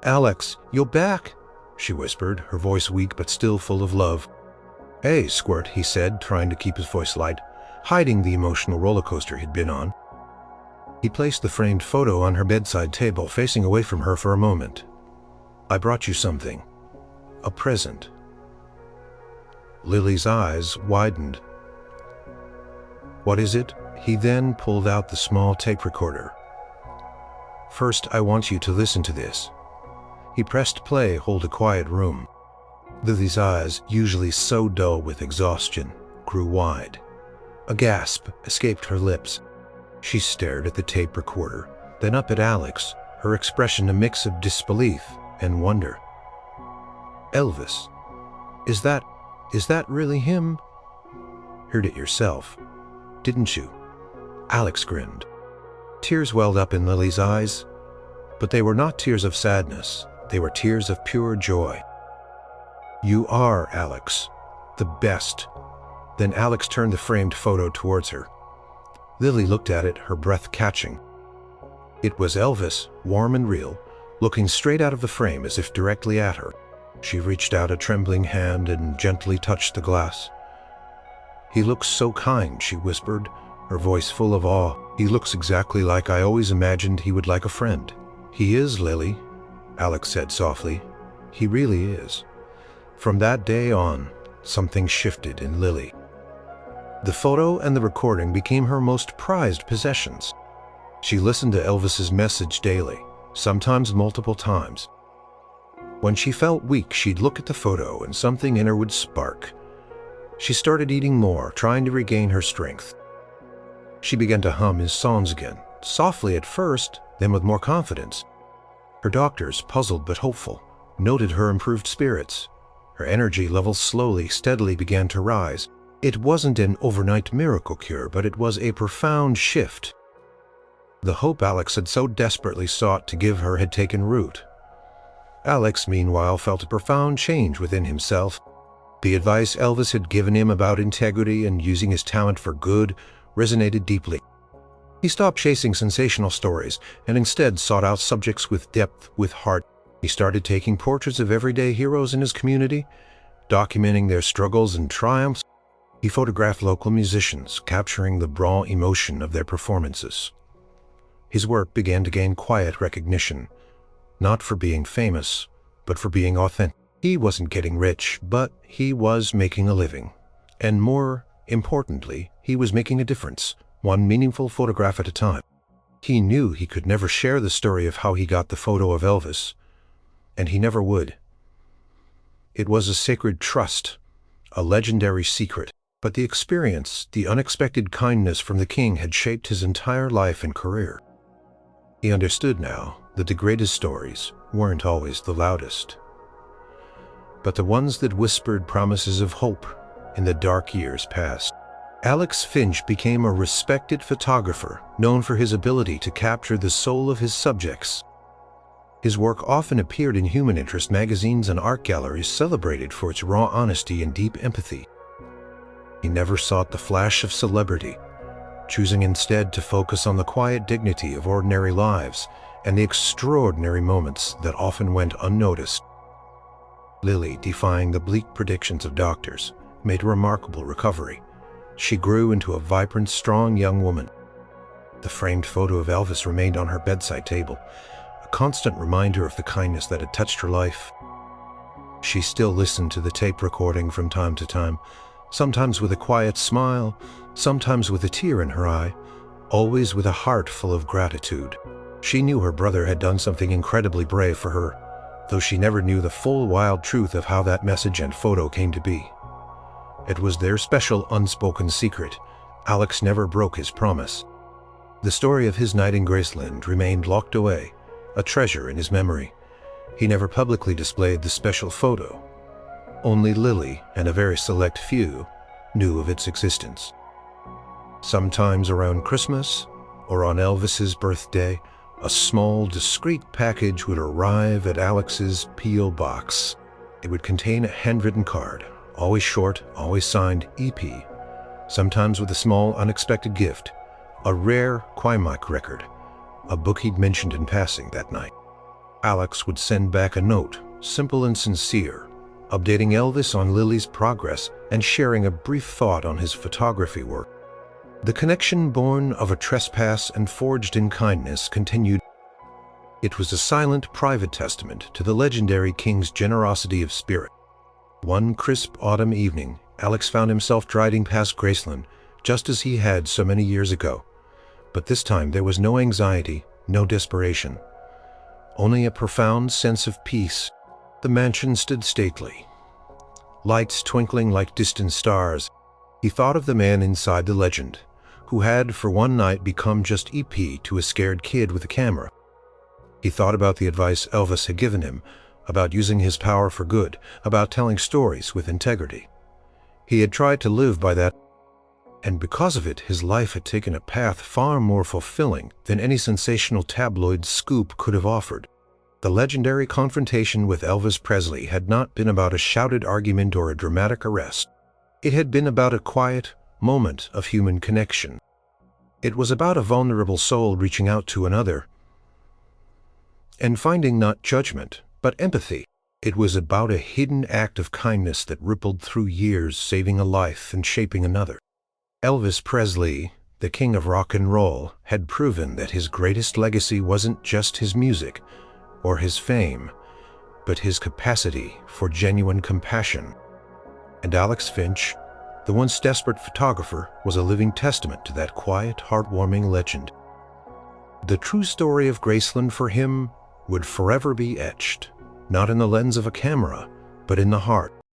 "Alex, you're back," she whispered, her voice weak but still full of love. "Hey, Squirt," he said, trying to keep his voice light, hiding the emotional roller coaster he'd been on. He placed the framed photo on her bedside table, facing away from her for a moment. "I brought you something. A present." Lily's eyes widened. "What is it?" He then pulled out the small tape recorder. "First, I want you to listen to this." He pressed play, hold a quiet room. Lily's eyes, usually so dull with exhaustion, grew wide. A gasp escaped her lips. She stared at the tape recorder, then up at Alex, her expression a mix of disbelief and wonder. "Elvis, is that really him?" "Heard it yourself, didn't you?" Alex grinned. Tears welled up in Lily's eyes, but they were not tears of sadness. They were tears of pure joy. "You are, Alex, the best." Then Alex turned the framed photo towards her. Lily looked at it, her breath catching. It was Elvis, warm and real, looking straight out of the frame as if directly at her. She reached out a trembling hand and gently touched the glass. "He looks so kind," she whispered, her voice full of awe. "He looks exactly like I always imagined he would like a friend." "He is, Lily," Alex said softly. "He really is." From that day on, something shifted in Lily. The photo and the recording became her most prized possessions. She listened to Elvis's message daily, sometimes multiple times. When she felt weak, she'd look at the photo and something in her would spark. She started eating more, trying to regain her strength. She began to hum his songs again, softly at first, then with more confidence. Her doctors, puzzled but hopeful, noted her improved spirits. Her energy levels slowly, steadily began to rise. It wasn't an overnight miracle cure, but it was a profound shift. The hope Alex had so desperately sought to give her had taken root. Alex, meanwhile, felt a profound change within himself. The advice Elvis had given him about integrity and using his talent for good resonated deeply. He stopped chasing sensational stories and instead sought out subjects with depth, with heart. He started taking portraits of everyday heroes in his community, documenting their struggles and triumphs. He photographed local musicians, capturing the raw emotion of their performances. His work began to gain quiet recognition, not for being famous, but for being authentic. He wasn't getting rich, but he was making a living. And more importantly, he was making a difference, one meaningful photograph at a time. He knew he could never share the story of how he got the photo of Elvis, and he never would. It was a sacred trust, a legendary secret, but the experience, the unexpected kindness from the king had shaped his entire life and career. He understood now that the greatest stories weren't always the loudest, but the ones that whispered promises of hope in the dark years past. Alex Finch became a respected photographer, known for his ability to capture the soul of his subjects. His work often appeared in human interest magazines and art galleries, celebrated for its raw honesty and deep empathy. He never sought the flash of celebrity, choosing instead to focus on the quiet dignity of ordinary lives and the extraordinary moments that often went unnoticed. Lily, defying the bleak predictions of doctors, made a remarkable recovery. She grew into a vibrant, strong young woman. The framed photo of Elvis remained on her bedside table, a constant reminder of the kindness that had touched her life. She still listened to the tape recording from time to time, sometimes with a quiet smile, sometimes with a tear in her eye, always with a heart full of gratitude. She knew her brother had done something incredibly brave for her, though she never knew the full, wild truth of how that message and photo came to be. It was their special, unspoken secret. Alex never broke his promise. The story of his night in Graceland remained locked away, a treasure in his memory. He never publicly displayed the special photo. Only Lily and a very select few knew of its existence. Sometimes around Christmas or on Elvis's birthday, a small, discreet package would arrive at Alex's P.O. box. It would contain a handwritten card, always short, always signed EP, sometimes with a small, unexpected gift, a rare Quimac record, a book he'd mentioned in passing that night. Alex would send back a note, simple and sincere, updating Elvis on Lily's progress and sharing a brief thought on his photography work. The connection born of a trespass and forged in kindness continued. It was a silent, private testament to the legendary king's generosity of spirit. One crisp autumn evening, Alex found himself driving past Graceland, just as he had so many years ago. But this time there was no anxiety, no desperation, only a profound sense of peace. The mansion stood stately, lights twinkling like distant stars. He thought of the man inside the legend, who had for one night become just EP to a scared kid with a camera. He thought about the advice Elvis had given him, about using his power for good, about telling stories with integrity. He had tried to live by that, and because of it, his life had taken a path far more fulfilling than any sensational tabloid scoop could have offered. The legendary confrontation with Elvis Presley had not been about a shouted argument or a dramatic arrest. It had been about a quiet moment of human connection. It was about a vulnerable soul reaching out to another, and finding not judgment, but empathy. It was about a hidden act of kindness that rippled through years, saving a life and shaping another. Elvis Presley, the king of rock and roll, had proven that his greatest legacy wasn't just his music or his fame, but his capacity for genuine compassion. And Alex Finch, the once desperate photographer, was a living testament to that quiet, heartwarming legend. The true story of Graceland for him would forever be etched, not in the lens of a camera, but in the heart